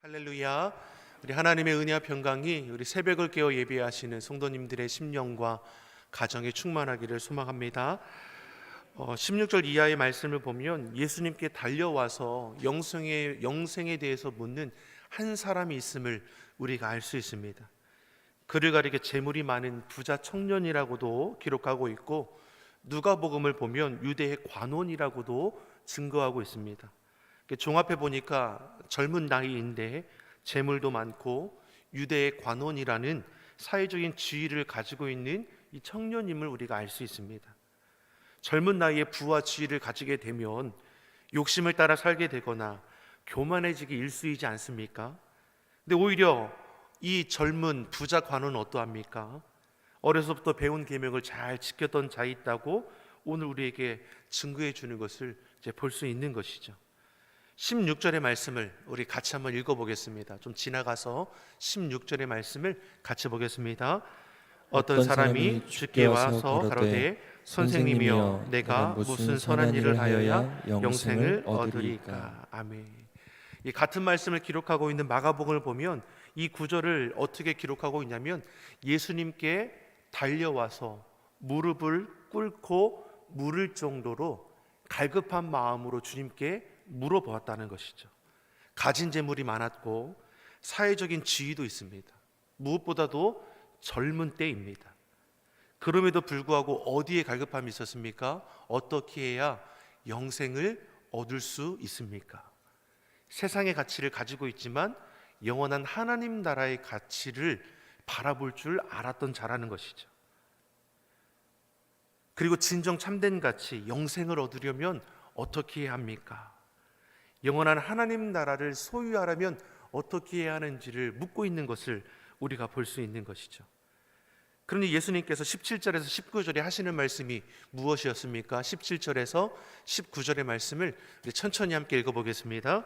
할렐루야. 우리 하나님의 은혜와 평강이 우리 새벽을 깨어 예배하시는 성도님들의 심령과 가정에 충만하기를 소망합니다. 16절 이하의 말씀을 보면 예수님께 달려와서 영생에 대해서 묻는 한 사람이 있음을 우리가 알 수 있습니다. 그를 가리켜 재물이 많은 부자 청년이라고도 기록하고 있고, 누가복음을 보면 유대의 관원이라고도 증거하고 있습니다. 종합해 보니까 젊은 나이인데 재물도 많고 유대의 관원이라는 사회적인 지위를 가지고 있는 이 청년임을 우리가 알 수 있습니다. 젊은 나이에 부와 지위를 가지게 되면 욕심을 따라 살게 되거나 교만해지기 일쑤이지 않습니까? 근데 오히려 이 젊은 부자 관원은 어떠합니까? 어려서부터 배운 계명을 잘 지켰던 자 있다고 오늘 우리에게 증거해 주는 것을 이제 볼 수 있는 것이죠. 16절의 말씀을 우리 같이 한번 읽어보겠습니다. 좀 지나가서 16절의 말씀을 같이 보겠습니다. 어떤 사람이 주께 와서 가로되 선생님이여 내가 무슨 선한 일을 하여야 영생을 얻으리까. 아멘. 이 같은 말씀을 기록하고 있는 마가복음을 보면 이 구절을 어떻게 기록하고 있냐면 예수님께 달려와서 무릎을 꿇고 물을 정도로 갈급한 마음으로 주님께 물어보았다는 것이죠. 가진 재물이 많았고 사회적인 지위도 있습니다. 무엇보다도 젊은 때입니다. 그럼에도 불구하고 어디에 갈급함이 있었습니까? 어떻게 해야 영생을 얻을 수 있습니까? 세상의 가치를 가지고 있지만 영원한 하나님 나라의 가치를 바라볼 줄 알았던 자라는 것이죠. 그리고 진정 참된 가치, 영생을 얻으려면 어떻게 해야 합니까? 영원한 하나님 나라를 소유하려면 어떻게 해야 하는지를 묻고 있는 것을 우리가 볼 수 있는 것이죠. 그러니 예수님께서 17절에서 19절에 하시는 말씀이 무엇이었습니까? 17절에서 19절의 말씀을 천천히 함께 읽어보겠습니다.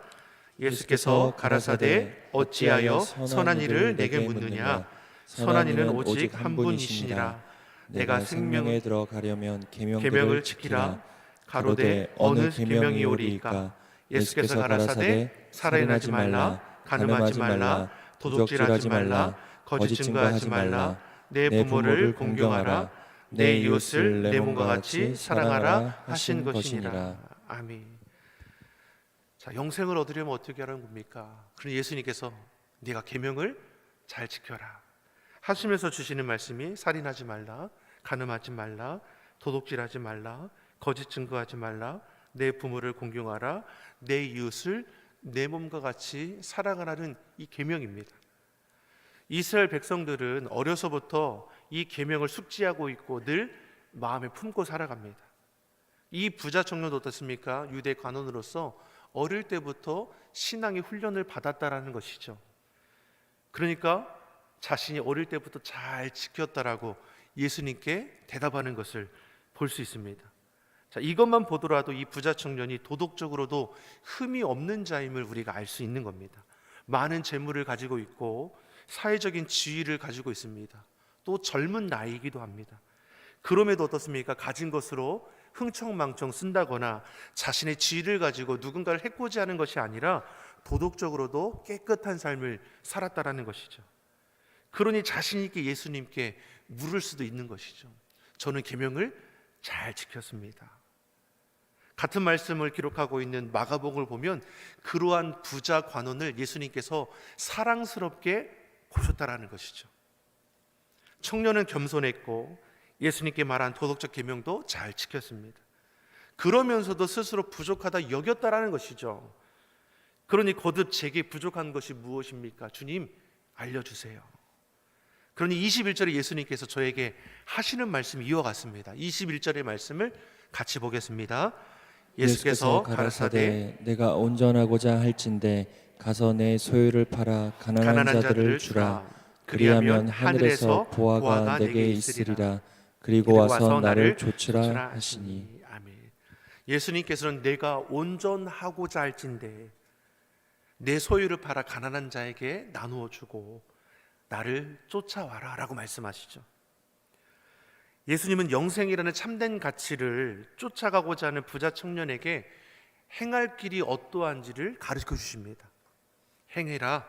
예수께서 가라사대 어찌하여 선한 일을 내게 묻느냐? 선한 이는 오직 한 분이시니라. 내가 생명에 들어가려면 계명을 지키라. 가로되 어느 계명이 오리이까? 예수께서 가라사대 살인하지 말라, 간음하지 말라, 도둑질하지 말라, 거짓 증거하지 말라, 내 부모를 공경하라, 내 이웃을 내 몸과 같이 사랑하라 하신 것이니라. 아멘. 자, 영생을 얻으려면 어떻게 하는 겁니까? 그러니 예수님께서 네가 계명을 잘 지켜라 하시면서 주시는 말씀이 살인하지 말라, 간음하지 말라, 도둑질하지 말라, 거짓 증거하지 말라, 내 부모를 공경하라, 내 이웃을 내 몸과 같이 사랑하라는 이 계명입니다. 이스라엘 백성들은 어려서부터 이 계명을 숙지하고 있고 늘 마음에 품고 살아갑니다. 이 부자 청년도 어떻습니까? 유대 관원으로서 어릴 때부터 신앙의 훈련을 받았다라는 것이죠. 그러니까 자신이 어릴 때부터 잘 지켰다라고 예수님께 대답하는 것을 볼 수 있습니다. 자, 이것만 보더라도 이 부자 청년이 도덕적으로도 흠이 없는 자임을 우리가 알 수 있는 겁니다. 많은 재물을 가지고 있고 사회적인 지위를 가지고 있습니다. 또 젊은 나이이기도 합니다. 그럼에도 어떻습니까? 가진 것으로 흥청망청 쓴다거나 자신의 지위를 가지고 누군가를 해코지하는 것이 아니라 도덕적으로도 깨끗한 삶을 살았다라는 것이죠. 그러니 자신 있게 예수님께 물을 수도 있는 것이죠. 저는 계명을 잘 지켰습니다. 같은 말씀을 기록하고 있는 마가복음을 보면 그러한 부자 관원을 예수님께서 사랑스럽게 보셨다라는 것이죠. 청년은 겸손했고 예수님께 말한 도덕적 계명도 잘 지켰습니다. 그러면서도 스스로 부족하다 여겼다라는 것이죠. 그러니 거듭 제게 부족한 것이 무엇입니까? 주님 알려주세요. 그러니 21절에 예수님께서 저에게 하시는 말씀이 이와 같습니다. 21절의 말씀을 같이 보겠습니다. 예수께서 가라사대 내가 온전하고자 할진대 가서 내 소유를 팔아 가난한 자들을 주라. 그리하면 하늘에서 보화가 내게 있으리라. 그리고 와서 나를 좇으라 하시니. 아멘. 예수님께서는 내가 온전하고자 할진대 내 소유를 팔아 가난한 자에게 나누어 주고 나를 쫓아와라 라고 말씀하시죠. 예수님은 영생이라는 참된 가치를 쫓아가고자 하는 부자 청년에게 행할 길이 어떠한지를 가르쳐 주십니다. 행해라.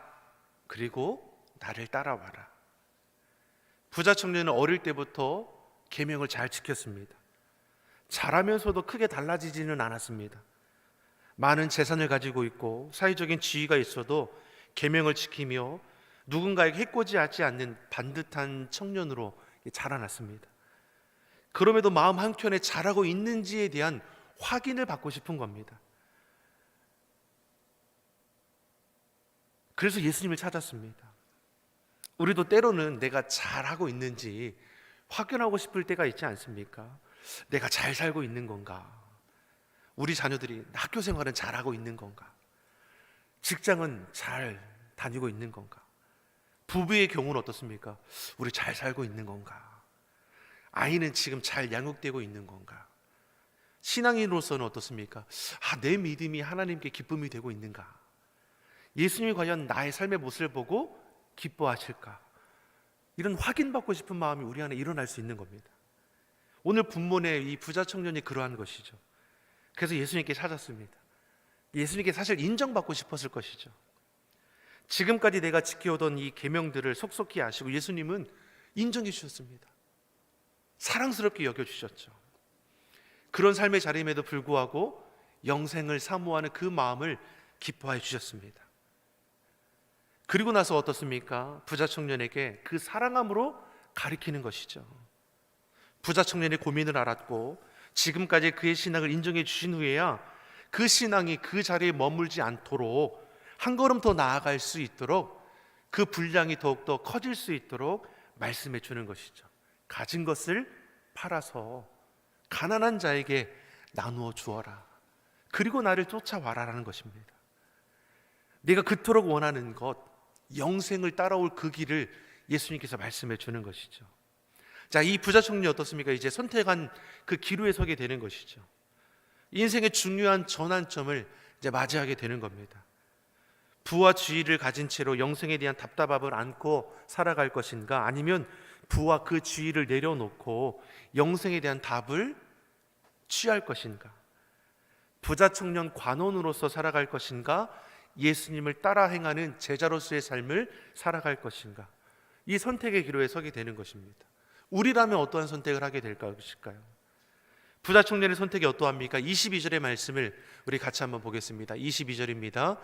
그리고 나를 따라와라. 부자 청년은 어릴 때부터 계명을 잘 지켰습니다. 자라면서도 크게 달라지지는 않았습니다. 많은 재산을 가지고 있고 사회적인 지위가 있어도 계명을 지키며 누군가에게 해코지하지 않는 반듯한 청년으로 자라났습니다. 그럼에도 마음 한켠에 잘하고 있는지에 대한 확인을 받고 싶은 겁니다. 그래서 예수님을 찾았습니다. 우리도 때로는 내가 잘하고 있는지 확인하고 싶을 때가 있지 않습니까? 내가 잘 살고 있는 건가? 우리 자녀들이 학교 생활은 잘하고 있는 건가? 직장은 잘 다니고 있는 건가? 부부의 경우는 어떻습니까? 우리 잘 살고 있는 건가? 아이는 지금 잘 양육되고 있는 건가? 신앙인으로서는 어떻습니까? 내 믿음이 하나님께 기쁨이 되고 있는가? 예수님이 과연 나의 삶의 모습을 보고 기뻐하실까? 이런 확인받고 싶은 마음이 우리 안에 일어날 수 있는 겁니다. 오늘 본문의 이 부자 청년이 그러한 것이죠. 그래서 예수님께 찾았습니다. 예수님께 사실 인정받고 싶었을 것이죠. 지금까지 내가 지켜오던 이 계명들을 속속히 아시고 예수님은 인정해 주셨습니다. 사랑스럽게 여겨주셨죠. 그런 삶의 자리임에도 불구하고 영생을 사모하는 그 마음을 기뻐해 주셨습니다. 그리고 나서 어떻습니까? 부자 청년에게 그 사랑함으로 가리키는 것이죠. 부자 청년의 고민을 알았고 지금까지 그의 신앙을 인정해 주신 후에야 그 신앙이 그 자리에 머물지 않도록 한 걸음 더 나아갈 수 있도록 그 분량이 더욱더 커질 수 있도록 말씀해 주는 것이죠. 가진 것을 팔아서 가난한 자에게 나누어 주어라. 그리고 나를 쫓아와라라는 것입니다. 내가 그토록 원하는 것, 영생을 따라올 그 길을 예수님께서 말씀해 주는 것이죠. 자, 이 부자 청년이 어떻습니까? 이제 선택한 그 기로에 서게 되는 것이죠. 인생의 중요한 전환점을 이제 맞이하게 되는 겁니다. 부와 지위를 가진 채로 영생에 대한 답답함을 안고 살아갈 것인가, 아니면 부와 그 지위를 내려놓고 영생에 대한 답을 취할 것인가, 부자 청년 관원으로서 살아갈 것인가, 예수님을 따라 행하는 제자로서의 삶을 살아갈 것인가, 이 선택의 기로에 서게 되는 것입니다. 우리라면 어떠한 선택을 하게 될 것일까요? 부자 청년의 선택이 어떠합니까? 22절의 말씀을 우리 같이 한번 보겠습니다. 22절입니다.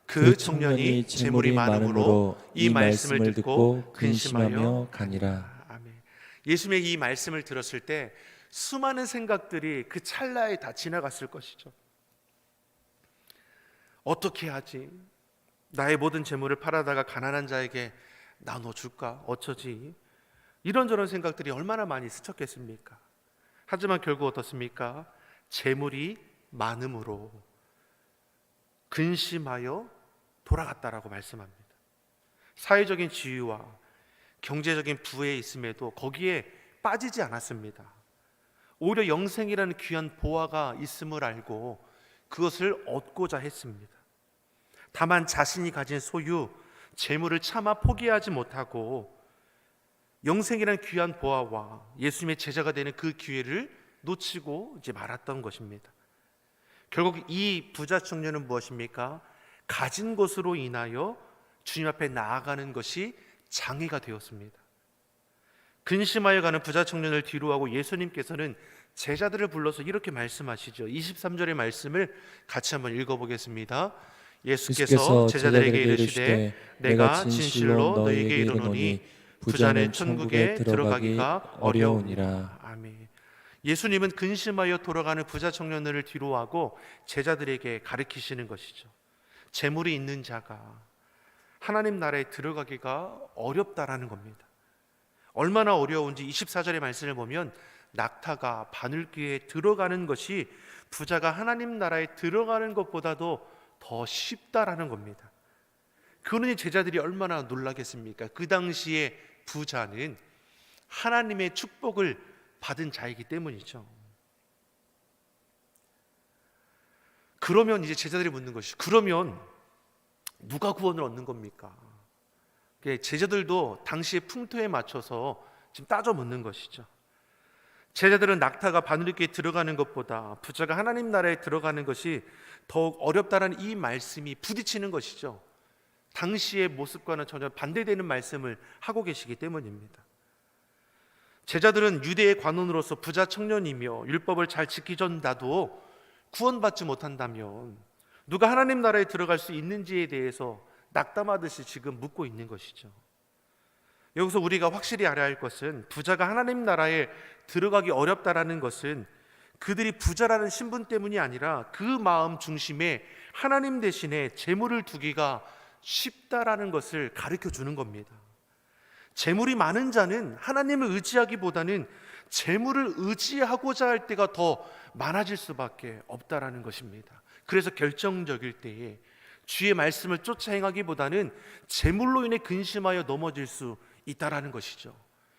그 청년이 재물이 많음으로 이 말씀을 듣고 근심하며 가니라. 아멘. 예수님의 이 말씀을 들었을 때 수많은 생각들이 그 찰나에 다 지나갔을 것이죠. 어떻게 하지? 나의 모든 재물을 팔아다가 가난한 자에게 나눠줄까? 어쩌지? 이런저런 생각들이 얼마나 많이 스쳤겠습니까? 하지만 결국 어떻습니까? 재물이 많음으로 근심하여 돌아갔다라고 말씀합니다. 사회적인 지위와 경제적인 부에 있음에도 거기에 빠지지 않았습니다. 오히려 영생이라는 귀한 보화가 있음을 알고 그것을 얻고자 했습니다. 다만 자신이 가진 소유, 재물을 차마 포기하지 못하고 영생이라는 귀한 보화와 예수님의 제자가 되는 그 기회를 놓치고 이제 말았던 것입니다. 결국 이 부자 청년은 무엇입니까? 가진 것으로 인하여 주님 앞에 나아가는 것이 장애가 되었습니다. 근심하여 가는 부자 청년을 뒤로하고 예수님께서는 제자들을 불러서 이렇게 말씀하시죠. 23절의 말씀을 같이 한번 읽어보겠습니다. 예수께서 제자들에게 이르시되 내가 진실로 너희에게 이르노니 부자는 천국에 들어가기가 어려우니라. 아멘. 예수님은 근심하여 돌아가는 부자 청년을 뒤로하고 제자들에게 가르치시는 것이죠. 재물이 있는 자가 하나님 나라에 들어가기가 어렵다라는 겁니다. 얼마나 어려운지 24절의 말씀을 보면 낙타가 바늘귀에 들어가는 것이 부자가 하나님 나라에 들어가는 것보다도 더 쉽다라는 겁니다. 그러니 제자들이 얼마나 놀라겠습니까? 그 당시에 부자는 하나님의 축복을 받은 자이기 때문이죠. 그러면 이제 제자들이 묻는 것이, 그러면 누가 구원을 얻는 겁니까? 제자들도 당시의 풍토에 맞춰서 지금 따져 묻는 것이죠. 제자들은 낙타가 바늘귀에 들어가는 것보다 부자가 하나님 나라에 들어가는 것이 더욱 어렵다는 이 말씀이 부딪히는 것이죠. 당시의 모습과는 전혀 반대되는 말씀을 하고 계시기 때문입니다. 제자들은 유대의 관원으로서 부자 청년이며 율법을 잘 지키전다도 구원받지 못한다면 누가 하나님 나라에 들어갈 수 있는지에 대해서 낙담하듯이 지금 묻고 있는 것이죠. 여기서 우리가 확실히 알아야 할 것은 부자가 하나님 나라에 들어가기 어렵다라는 것은 그들이 부자라는 신분 때문이 아니라 그 마음 중심에 하나님 대신에 재물을 두기가 쉽다라는 것을 가르쳐 주는 겁니다. 재물이 많은 자는 하나님을 의지하기보다는 재물을 의지하고자 할 때가 더 많아질 수밖에 없다라는 것입니다. 그래서 결정적일 때에 주의 말씀을 쫓아 행하기보다는 재물로 인해 근심하여 넘어질 수 있다라는 것이죠.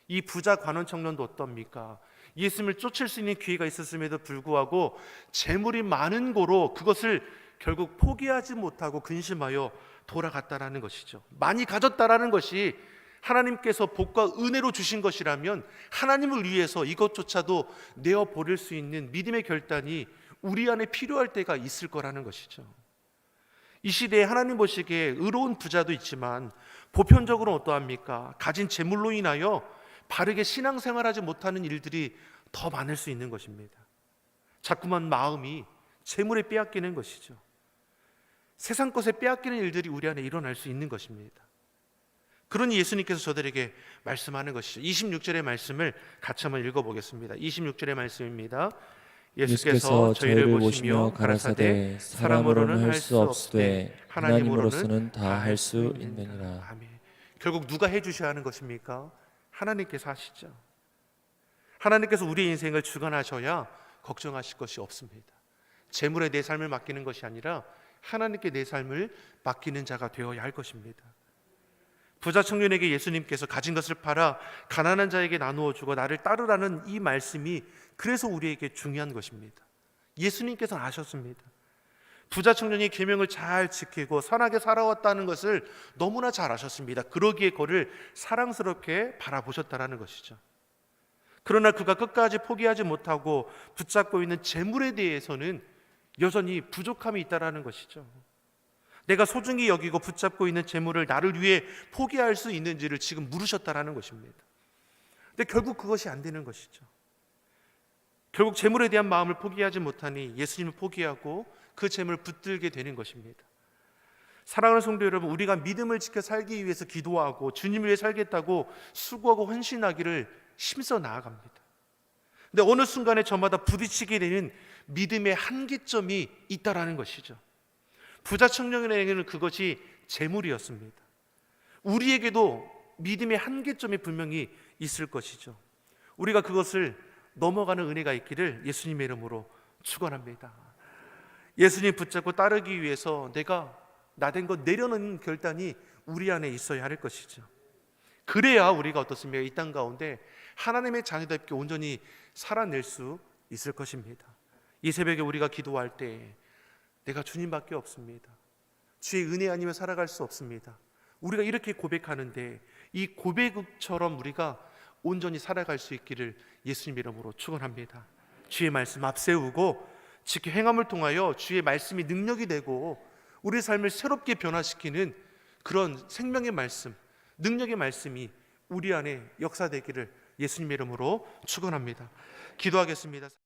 이 부자 관원 청년도 어떻습니까? 예수님을 쫓을 수 있는 기회가 있었음에도 불구하고 재물이 많은 고로 그것을 결국 포기하지 못하고 근심하여 돌아갔다라는 것이죠. 많이 가졌다라는 것이 하나님께서 복과 은혜로 주신 것이라면 하나님을 위해서 이것조차도 내어버릴 수 있는 믿음의 결단이 우리 안에 필요할 때가 있을 거라는 것이죠. 이 시대에 하나님 보시기에 의로운 부자도 있지만 보편적으로 어떠합니까? 가진 재물로 인하여 바르게 신앙생활하지 못하는 일들이 더 많을 수 있는 것입니다. 자꾸만 마음이 재물에 빼앗기는 것이죠. 세상 것에 빼앗기는 일들이 우리 안에 일어날 수 있는 것입니다. 그러니 예수님께서 저들에게 말씀하는 것이죠. 26절의 말씀을 같이 한번 읽어보겠습니다. 26절의 말씀입니다. 예수께서 저희를 보시며 가라사대 사람으로는 할 수 없으되 하나님으로서는 다 할 수 있느니라. 아멘. 결국 누가 해주셔야 하는 것입니까? 하나님께서 하시죠. 하나님께서 우리의 인생을 주관하셔야 걱정하실 것이 없습니다. 재물에 내 삶을 맡기는 것이 아니라 하나님께 내 삶을 맡기는 자가 되어야 할 것입니다. 부자 청년에게 예수님께서 가진 것을 팔아 가난한 자에게 나누어 주고 나를 따르라는 이 말씀이 그래서 우리에게 중요한 것입니다. 예수님께서는 아셨습니다. 부자 청년이 계명을 잘 지키고 선하게 살아왔다는 것을 너무나 잘 아셨습니다. 그러기에 그를 사랑스럽게 바라보셨다라는 것이죠. 그러나 그가 끝까지 포기하지 못하고 붙잡고 있는 재물에 대해서는 여전히 부족함이 있다라는 것이죠. 내가 소중히 여기고 붙잡고 있는 재물을 나를 위해 포기할 수 있는지를 지금 물으셨다라는 것입니다. 근데 결국 그것이 안 되는 것이죠. 결국 재물에 대한 마음을 포기하지 못하니 예수님을 포기하고 그 재물을 붙들게 되는 것입니다. 사랑하는 성도 여러분, 우리가 믿음을 지켜 살기 위해서 기도하고 주님을 위해 살겠다고 수고하고 헌신하기를 힘써 나아갑니다. 근데 어느 순간에 저마다 부딪히게 되는 믿음의 한계점이 있다라는 것이죠. 부자 청년에게는 그것이 재물이었습니다. 우리에게도 믿음의 한계점이 분명히 있을 것이죠. 우리가 그것을 넘어가는 은혜가 있기를 예수님의 이름으로 축원합니다. 예수님 붙잡고 따르기 위해서 내가 나된 것 내려놓는 결단이 우리 안에 있어야 할 것이죠. 그래야 우리가 어떻습니까? 이 땅 가운데 하나님의 자녀답게 온전히 살아낼 수 있을 것입니다. 이 새벽에 우리가 기도할 때 내가 주님밖에 없습니다. 주의 은혜 아니면 살아갈 수 없습니다. 우리가 이렇게 고백하는데 이 고백처럼 우리가 온전히 살아갈 수 있기를 예수님 이름으로 축원합니다. 주의 말씀 앞세우고 지켜 행함을 통하여 주의 말씀이 능력이 되고 우리 삶을 새롭게 변화시키는 그런 생명의 말씀, 능력의 말씀이 우리 안에 역사되기를 예수님 이름으로 축원합니다. 기도하겠습니다.